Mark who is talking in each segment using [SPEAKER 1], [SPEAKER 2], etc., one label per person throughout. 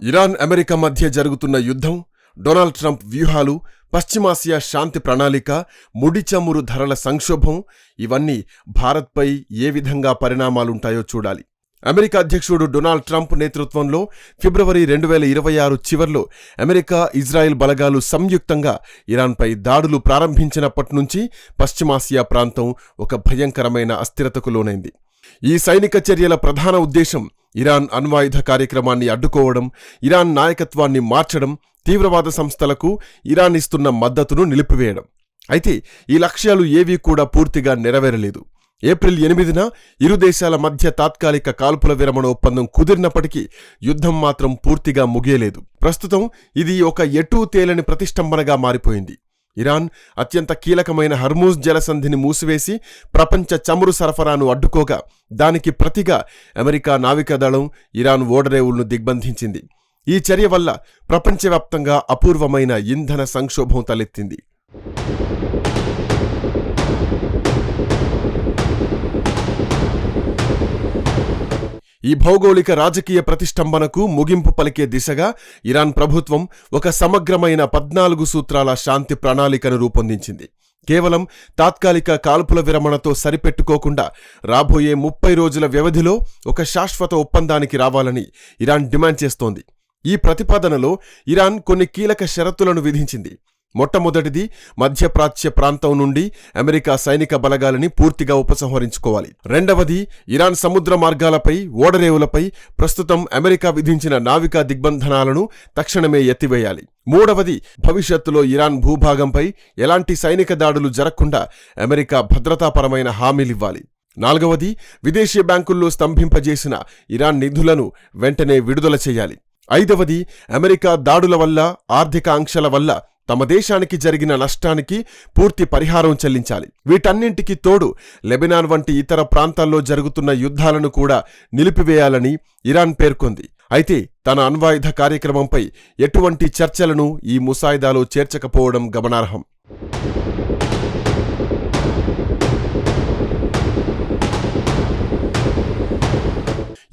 [SPEAKER 1] Iran America మధ్య జరుగుతున్న యుద్ధం, డొనాల్డ్ ట్రంప్ వ్యూహాలు, పశ్చిమాసియా శాంతి ప్రణాళిక, ముడి చమురు ధరల సంక్షోభం ఇవన్నీ భారత్పై ఏ విధంగా పరిణామాలుంటాయో చూడాలి. అమెరికా అధ్యక్షుడు డొనాల్డ్ ట్రంప్ నేతృత్వంలో ఫిబ్రవరి 2026 చివర్లో అమెరికా, ఇజ్రాయెల్ బలగాలు సంయుక్తంగా ఇరాన్పై దాడులు ప్రారంభించినప్పటి నుంచి పశ్చిమాసియా ప్రాంతం ఒక భయంకరమైన అస్థిరతకు లోనైంది. ఈ సైనిక చర్యల ప్రధాన ఉద్దేశం ఇరాన్ అణ్వాయుధ కార్యక్రమాన్ని అడ్డుకోవడం, ఇరాన్ నాయకత్వాన్ని మార్చడం, తీవ్రవాద సంస్థలకు ఇరాన్ ఇస్తున్న మద్దతును నిలిపివేయడం. అయితే ఈ లక్ష్యాలు ఏవీ కూడా పూర్తిగా నెరవేరలేదు. ఏప్రిల్ 8న ఇరు దేశాల మధ్య తాత్కాలిక కాల్పుల విరమణ ఒప్పందం కుదిరినప్పటికీ యుద్ధం మాత్రం పూర్తిగా ముగియలేదు. ప్రస్తుతం ఇది ఒక ఎటూ తేలని ప్రతిష్టంభనగా మారిపోయింది. ఇరాన్ అత్యంత కీలకమైన హర్మూజ్ జలసంధిని మూసివేసి ప్రపంచ చమురు సరఫరాను అడ్డుకోగా దానికి ప్రతిగా అమెరికా నావికాదళం ఇరాన్ ఓడరేవులను దిగ్బంధించింది. ఈ చర్య వల్ల ప్రపంచవ్యాప్తంగా అపూర్వమైన ఇంధన సంక్షోభం తలెత్తింది. ఈ భౌగోళిక రాజకీయ ప్రతిష్టంభనకు ముగింపు పలికే దిశగా ఇరాన్ ప్రభుత్వం ఒక సమగ్రమైన 14 సూత్రాల శాంతి ప్రణాళికను రూపొందించింది. కేవలం తాత్కాలిక కాల్పుల విరమణతో సరిపెట్టుకోకుండా రాబోయే 30 రోజుల వ్యవధిలో ఒక శాశ్వత ఒప్పందానికి రావాలని ఇరాన్ డిమాండ్ చేస్తోంది. ఈ ప్రతిపాదనలో ఇరాన్ కొన్ని కీలక షరతులను విధించింది. మొట్టమొదటిది, మధ్యప్రాచ్య ప్రాంతం నుండి అమెరికా సైనిక బలగాలని పూర్తిగా ఉపసంహరించుకోవాలి. రెండవది, ఇరాన్ సముద్ర మార్గాలపై, ఓడరేవులపై ప్రస్తుతం అమెరికా విధించిన నావికా దిగ్బంధనాలను తక్షణమే ఎత్తివేయాలి. మూడవది, భవిష్యత్తులో ఇరాన్ భూభాగంపై ఎలాంటి సైనిక దాడులు జరగకుండా అమెరికా భద్రతాపరమైన హామీలివ్వాలి. నాలుగవది, విదేశీ బ్యాంకుల్లో స్తంభింపజేసిన ఇరాన్ నిధులను వెంటనే విడుదల చేయాలి. ఐదవది, అమెరికా దాడుల వల్ల, ఆర్థిక ఆంక్షల వల్ల తమ దేశానికి జరిగిన నష్టానికి పూర్తి పరిహారం చెల్లించాలి. వీటన్నింటికి తోడు లెబనాన్ వంటి ఇతర ప్రాంతాల్లో జరుగుతున్న యుద్ధాలను కూడా నిలిపివేయాలని ఇరాన్ పేర్కొంది. అయితే తన అణ్వాయుధ కార్యక్రమంపై ఎటువంటి చర్చలను ఈ ముసాయిదాలో చేర్చకపోవడం గమనార్హం.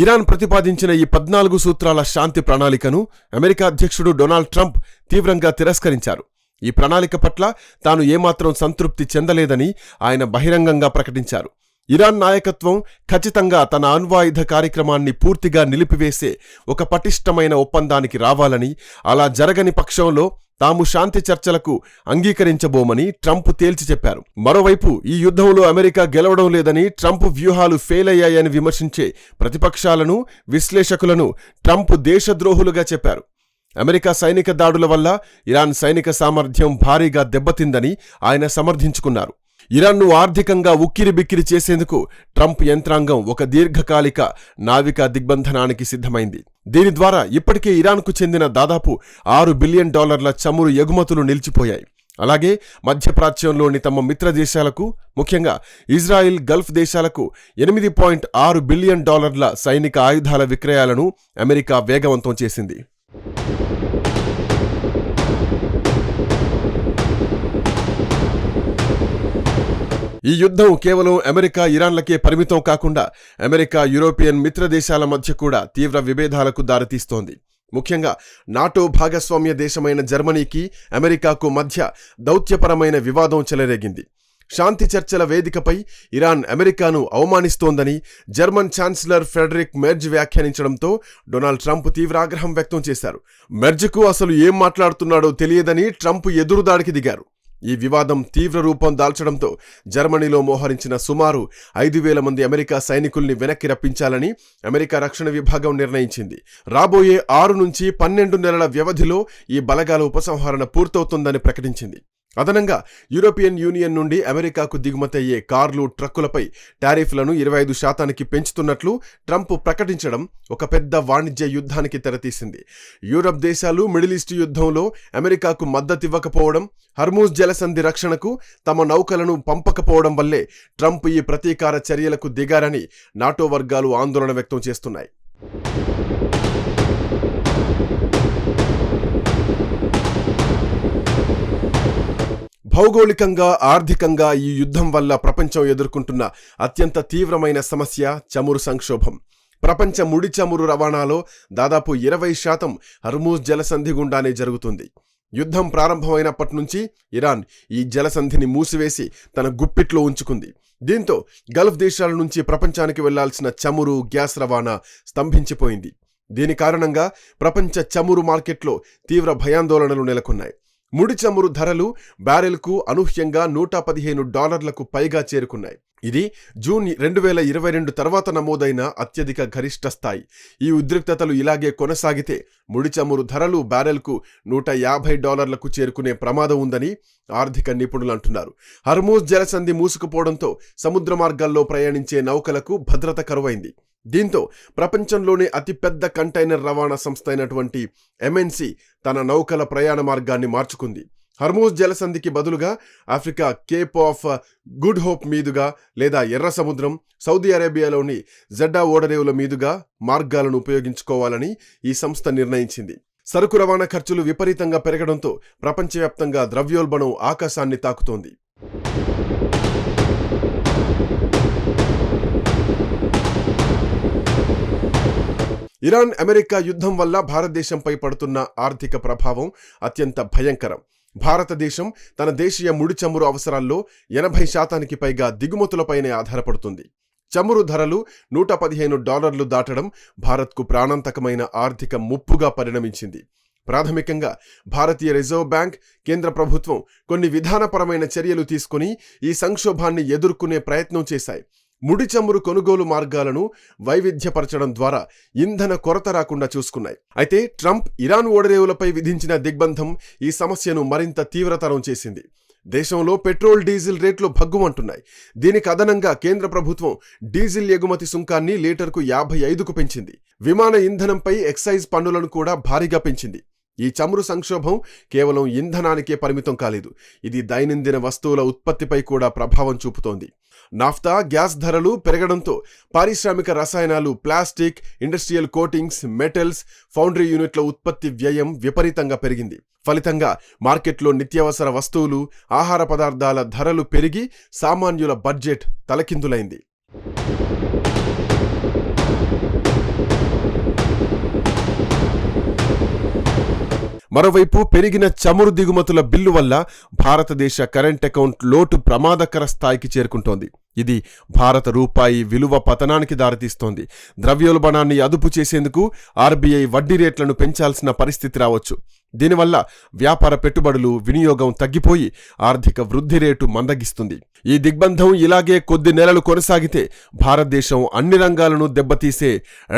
[SPEAKER 1] ఇరాన్ ప్రతిపాదించిన ఈ 14 సూత్రాల శాంతి ప్రణాళికను అమెరికా అధ్యక్షుడు డొనాల్డ్ ట్రంప్ తీవ్రంగా తిరస్కరించారు. ఈ ప్రణాళిక పట్ల తాను ఏమాత్రం సంతృప్తి చెందలేదని ఆయన బహిరంగంగా ప్రకటించారు. ఇరాన్ నాయకత్వం ఖచ్చితంగా తన అణ్వాయుధ కార్యక్రమాన్ని పూర్తిగా నిలిపివేసే ఒక పటిష్టమైన ఒప్పందానికి రావాలని, అలా జరగని పక్షంలో తాము శాంతి చర్చలకు అంగీకరించబోమని ట్రంప్ తేల్చి చెప్పారు. మరోవైపు ఈ యుద్ధంలో అమెరికా గెలవడం లేదని, ట్రంప్ వ్యూహాలు ఫెయిల్ అయ్యాయని విమర్శించే ప్రతిపక్షాలను, విశ్లేషకులను ట్రంప్ దేశద్రోహులుగా చెప్పారు. అమెరికా సైనిక దాడుల వల్ల ఇరాన్ సైనిక సామర్థ్యం భారీగా దెబ్బతిందని ఆయన సమర్థించుకున్నారు. ఇరాన్ను ఆర్థికంగా ఉక్కిరిబిక్కిరి చేసేందుకు ట్రంప్ యంత్రాంగం ఒక దీర్ఘకాలిక నావికా దిగ్బంధనానికి సిద్ధమైంది. దీని ద్వారా ఇప్పటికే ఇరాన్కు చెందిన దాదాపు $6 బిలియన్ చమురు ఎగుమతులు నిలిచిపోయాయి. అలాగే మధ్యప్రాచ్యంలోని తమ మిత్ర దేశాలకు, ముఖ్యంగా ఇజ్రాయిల్, గల్ఫ్ దేశాలకు $8.6 బిలియన్ సైనిక ఆయుధాల విక్రయాలను అమెరికా వేగవంతం చేసింది. ఈ యుద్ధం కేవలం అమెరికా, ఇరాన్లకే పరిమితం కాకుండా అమెరికా, యూరోపియన్ మిత్ర దేశాల మధ్య కూడా తీవ్ర విభేదాలకు దారితీస్తోంది. ముఖ్యంగా నాటో భాగస్వామ్య దేశమైన జర్మనీకి, అమెరికాకు మధ్య దౌత్యపరమైన వివాదం చెలరేగింది. శాంతి చర్చల వేదికపై ఇరాన్ అమెరికాను అవమానిస్తోందని జర్మన్ ఛాన్సలర్ ఫ్రెడరిక్ మెర్జ్ వ్యాఖ్యానించడంతో డొనాల్డ్ ట్రంప్ తీవ్ర ఆగ్రహం వ్యక్తం చేశారు. మెర్జ్కు అసలు ఏం మాట్లాడుతున్నాడో తెలియదని ట్రంప్ ఎదురుదాడికి దిగారు. ఈ వివాదం తీవ్ర రూపం దాల్చడంతో జర్మనీలో మోహరించిన సుమారు 5,000 మంది అమెరికా సైనికుల్ని వెనక్కి రప్పించాలని అమెరికా రక్షణ విభాగం నిర్ణయించింది. రాబోయే 6 నుంచి 12 నెలల వ్యవధిలో ఈ బలగాల ఉపసంహరణ పూర్తవుతుందని ప్రకటించింది. అదనంగా యూరోపియన్ యూనియన్ నుండి అమెరికాకు దిగుమతయ్యే కార్లు, ట్రక్కులపై టారిఫ్లను 25% పెంచుతున్నట్లు ట్రంప్ ప్రకటించడం ఒక పెద్ద వాణిజ్య యుద్ధానికి తెరతీసింది. యూరప్ దేశాలు మిడిల్ ఈస్ట్ యుద్ధంలో అమెరికాకు మద్దతివ్వకపోవడం, హర్మూజ్ జలసంధి రక్షణకు తమ నౌకలను పంపకపోవడం వల్లే ట్రంప్ ఈ ప్రతీకార చర్యలకు దిగారని నాటో వర్గాలు ఆందోళన వ్యక్తం చేస్తున్నాయి. భౌగోళికంగా, ఆర్థికంగా ఈ యుద్ధం వల్ల ప్రపంచం ఎదుర్కొంటున్న అత్యంత తీవ్రమైన సమస్య చమురు సంక్షోభం. ప్రపంచ ముడి చమురు రవాణాలో దాదాపు 20% హర్మూజ్ జలసంధి గుండానే జరుగుతుంది. యుద్ధం ప్రారంభమైనప్పటి నుంచి ఇరాన్ ఈ జలసంధిని మూసివేసి తన గుప్పిట్లో ఉంచుకుంది. దీంతో గల్ఫ్ దేశాల నుంచి ప్రపంచానికి వెళ్లాల్సిన చమురు, గ్యాస్ రవాణా స్తంభించిపోయింది. దీని కారణంగా ప్రపంచ చమురు మార్కెట్లో తీవ్ర భయాందోళనలు నెలకొన్నాయి. ముడి చమురు ధరలు బ్యారెల్కు అనూహ్యంగా $115 పైగా చేరుకున్నాయి. ఇది జూన్ 2022 తర్వాత నమోదైన అత్యధిక గరిష్ట స్థాయి. ఈ ఉద్రిక్తతలు ఇలాగే కొనసాగితే ముడి చమురు ధరలు బ్యారెల్కు $150 చేరుకునే ప్రమాదం ఉందని ఆర్థిక నిపుణులు అంటున్నారు. హర్మూజ్ జలసంధి మూసుకుపోవడంతో సముద్ర మార్గాల్లో ప్రయాణించే నౌకలకు భద్రత కరువైంది. దీంతో ప్రపంచంలోనే అతిపెద్ద కంటైనర్ రవాణా సంస్థ అయినటువంటి MNC తన నౌకల ప్రయాణ మార్గాన్ని మార్చుకుంది. హర్మూజ్ జలసంధికి బదులుగా Africa Cape of good hope మీదుగా లేదా ఎర్ర సముద్రం, సౌదీ అరేబియాలోని జెడ్డా ఓడరేవుల మీదుగా మార్గాలను ఉపయోగించుకోవాలని ఈ సంస్థ నిర్ణయించింది. సరుకు రవాణా ఖర్చులు విపరీతంగా పెరగడంతో ప్రపంచవ్యాప్తంగా ద్రవ్యోల్బణం ఆకాశాన్ని తాకుతోంది. ఇరాన్ అమెరికా యుద్ధం వల్ల భారతదేశంపై పడుతున్న ఆర్థిక ప్రభావం అత్యంత భయంకరం. భారతదేశం తన దేశీయ ముడి చమురు అవసరాల్లో 80% పైగా దిగుమతులపైనే ఆధారపడుతుంది. చమురు ధరలు $115 దాటడం భారత్కు ప్రాణాంతకమైన ఆర్థిక ముప్పుగా పరిణమించింది. ప్రాథమికంగా భారతీయ రిజర్వ్ బ్యాంక్, కేంద్ర ప్రభుత్వం కొన్ని విధానపరమైన చర్యలు తీసుకుని ఈ సంక్షోభాన్ని ఎదుర్కొనే ప్రయత్నం చేశాయి. ముడి చమురు కొనుగోలు మార్గాలను వైవిధ్యపరచడం ద్వారా ఇంధన కొరత రాకుండా చూసుకున్నాయి. అయితే ట్రంప్ ఇరాన్ ఓడరేవులపై విధించిన దిగ్బంధం ఈ సమస్యను మరింత తీవ్రతరం చేసింది. దేశంలో పెట్రోల్, డీజిల్ రేట్లు భగ్గుమంటున్నాయి. దీనికి అదనంగా కేంద్ర ప్రభుత్వం డీజిల్ ఎగుమతి సుంకాన్ని లీటర్కు 55కు పెంచింది. విమాన ఇంధనంపై ఎక్సైజ్ పన్నులను కూడా భారీగా పెంచింది. ఈ చమురు సంక్షోభం కేవలం ఇంధనానికే పరిమితం కాలేదు. ఇది దైనందిన వస్తువుల ఉత్పత్తిపై కూడా ప్రభావం చూపుతోంది. నాఫ్తా, గ్యాస్ ధరలు పెరగడంతో పారిశ్రామిక రసాయనాలు, plastic, industrial coatings, metals, foundry యూనిట్ల ఉత్పత్తి వ్యయం విపరీతంగా పెరిగింది. ఫలితంగా మార్కెట్లో నిత్యావసర వస్తువులు, ఆహార పదార్థాల ధరలు పెరిగి సామాన్యుల బడ్జెట్ తలకిందులైంది. మరోవైపు పెరిగిన చమురు దిగుమతుల బిల్లు వల్ల భారతదేశ కరెంట్ అకౌంట్ లోటు ప్రమాదకర స్థాయికి చేరుకుంటోంది. ఇది భారత రూపాయి విలువ పతనానికి దారితీస్తోంది. ద్రవ్యోల్బణాన్ని అదుపు చేసేందుకు RBI వడ్డీ రేట్లను పెంచాల్సిన పరిస్థితి రావచ్చు. దీనివల్ల వ్యాపార పెట్టుబడులు, వినియోగం తగ్గిపోయి ఆర్థిక వృద్ధి రేటు మందగిస్తుంది. ఈ దిగ్బంధం ఇలాగే కొద్ది నెలలు కొనసాగితే భారతదేశం అన్ని రంగాలను దెబ్బతీసే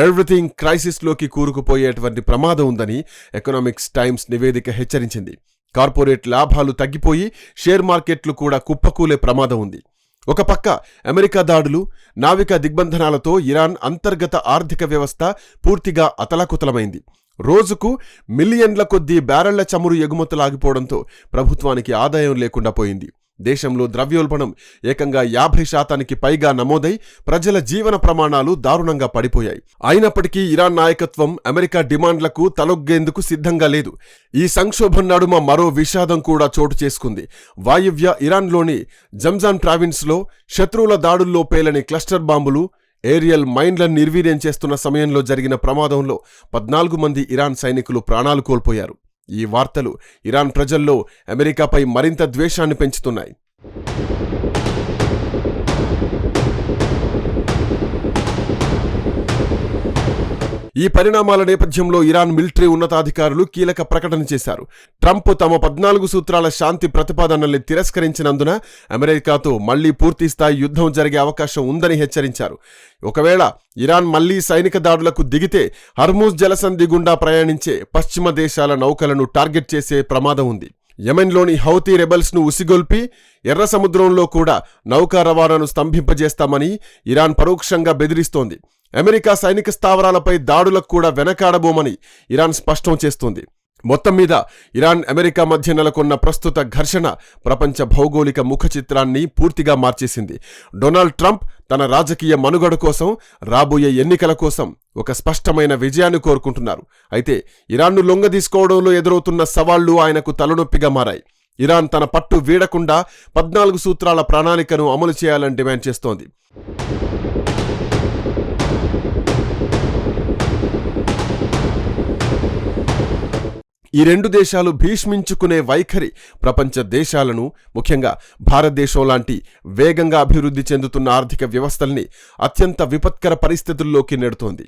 [SPEAKER 1] ఎవ్రీథింగ్ క్రైసిస్లోకి కూరుకుపోయేటువంటి ప్రమాదం ఉందని ఎకనామిక్స్ టైమ్స్ నివేదిక హెచ్చరించింది. కార్పొరేట్ లాభాలు తగ్గిపోయి షేర్ మార్కెట్లు కూడా కుప్పకూలే ప్రమాదం ఉంది. ఒక పక్క అమెరికా దాడులు, నావికా దిగ్బంధనాలతో ఇరాన్ అంతర్గత ఆర్థిక వ్యవస్థ పూర్తిగా అతలాకుతలమైంది. రోజుకు మిలియన్ల కొద్దీ బ్యారెళ్ల చమురు ఎగుమతులాగిపోవడంతో ప్రభుత్వానికి ఆదాయం లేకుండా పోయింది. దేశంలో ద్రవ్యోల్బణం ఏకంగా 50% పైగా నమోదై ప్రజల జీవన ప్రమాణాలు దారుణంగా పడిపోయాయి. అయినప్పటికీ ఇరాన్ నాయకత్వం అమెరికా డిమాండ్లకు తలొగ్గేందుకు సిద్ధంగా లేదు. ఈ సంక్షోభం నడుమ మరో విషాదం కూడా చోటు చేసుకుంది. వాయువ్య ఇరాన్లోని జంజాన్ ప్రావిన్స్లో శత్రువుల దాడుల్లో పేలని క్లస్టర్ బాంబులు, ఏరియల్ మైన్లను నిర్వీర్యం చేస్తున్న సమయంలో జరిగిన ప్రమాదంలో 14 మంది ఇరాన్ సైనికులు ప్రాణాలు కోల్పోయారు. ఈ వార్తలు ఇరాన్ ప్రజల్లో అమెరికాపై మరింత ద్వేషాన్ని పెంచుతున్నాయి. ఈ పరిణామాల నేపథ్యంలో ఇరాన్ మిలిటరీ ఉన్నతాధికారులు కీలక ప్రకటన చేశారు. ట్రంప్ తమ 14 సూత్రాల శాంతి ప్రతిపాదనల్ని తిరస్కరించినందున అమెరికాతో మళ్లీ పూర్తిస్థాయి యుద్ధం జరిగే అవకాశం ఉందని హెచ్చరించారు. ఒకవేళ ఇరాన్ మళ్లీ సైనిక దాడులకు దిగితే హర్మూజ్ జలసంధి గుండా ప్రయాణించే పశ్చిమ దేశాల నౌకలను టార్గెట్ చేసే ప్రమాదం ఉంది. యెమెన్లోని హౌతీ రెబెల్స్ను ఉసిగొల్పి ఎర్ర సముద్రంలో కూడా నౌకా రవాణాను స్తంభింపజేస్తామని ఇరాన్ పరోక్షంగా బెదిరిస్తోంది. అమెరికా సైనిక స్థావరాలపై దాడులకు కూడా వెనకాడబోమని ఇరాన్ స్పష్టం చేస్తోంది. మొత్తం మీద ఇరాన్ అమెరికా మధ్య నెలకొన్న ప్రస్తుత ఘర్షణ ప్రపంచ భౌగోళిక ముఖ చిత్రాన్ని పూర్తిగా మార్చేసింది. డొనాల్డ్ ట్రంప్ తన రాజకీయ మనుగడ కోసం, రాబోయే ఎన్నికల కోసం ఒక స్పష్టమైన విజయాన్ని కోరుకుంటున్నారు. అయితే ఇరాన్ను లొంగదీసుకోవడంలో ఎదురవుతున్న సవాళ్లు ఆయనకు తలనొప్పిగా మారాయి. ఇరాన్ తన పట్టు వీడకుండా 14 సూత్రాల ప్రణాళికను అమలు చేయాలని డిమాండ్ చేస్తోంది. ఈ రెండు దేశాలు భీష్మించుకునే వైఖరి ప్రపంచ దేశాలను, ముఖ్యంగా భారతదేశం లాంటి వేగంగా అభివృద్ధి చెందుతున్న ఆర్థిక వ్యవస్థల్ని అత్యంత విపత్కర పరిస్థితుల్లోకి నెడుతోంది.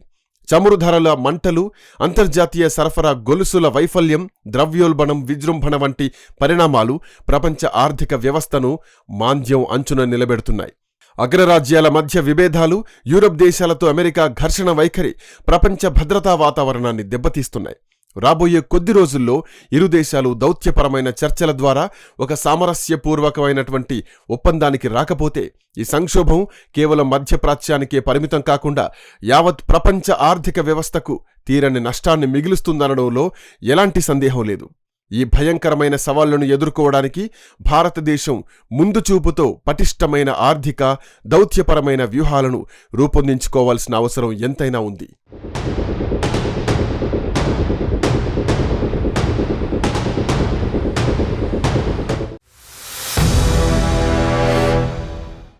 [SPEAKER 1] చమురు ధరల మంటలు, అంతర్జాతీయ సరఫరా గొలుసుల వైఫల్యం, ద్రవ్యోల్బణం, విజృంభణ వంటి పరిణామాలు ప్రపంచ ఆర్థిక వ్యవస్థను మాంద్యం అంచున నిలబెడుతున్నాయి. అగ్రరాజ్యాల మధ్య విభేదాలు, యూరప్ దేశాలతో అమెరికా ఘర్షణ వైఖరి ప్రపంచ భద్రతా వాతావరణాన్ని దెబ్బతీస్తున్నాయి. రాబోయే కొద్ది రోజుల్లో ఇరు దేశాలు దౌత్యపరమైన చర్చల ద్వారా ఒక సామరస్యపూర్వకమైనటువంటి ఒప్పందానికి రాకపోతే ఈ సంక్షోభం కేవలం మధ్యప్రాచ్యానికే పరిమితం కాకుండా యావత్ ప్రపంచ ఆర్థిక వ్యవస్థకు తీరని నష్టాన్ని మిగులుస్తుందనడంలో ఎలాంటి సందేహం లేదు. ఈ భయంకరమైన సవాళ్లను ఎదుర్కోవడానికి భారతదేశం ముందు చూపుతో పటిష్టమైన ఆర్థిక, దౌత్యపరమైన వ్యూహాలను రూపొందించుకోవాల్సిన అవసరం ఎంతైనా ఉంది.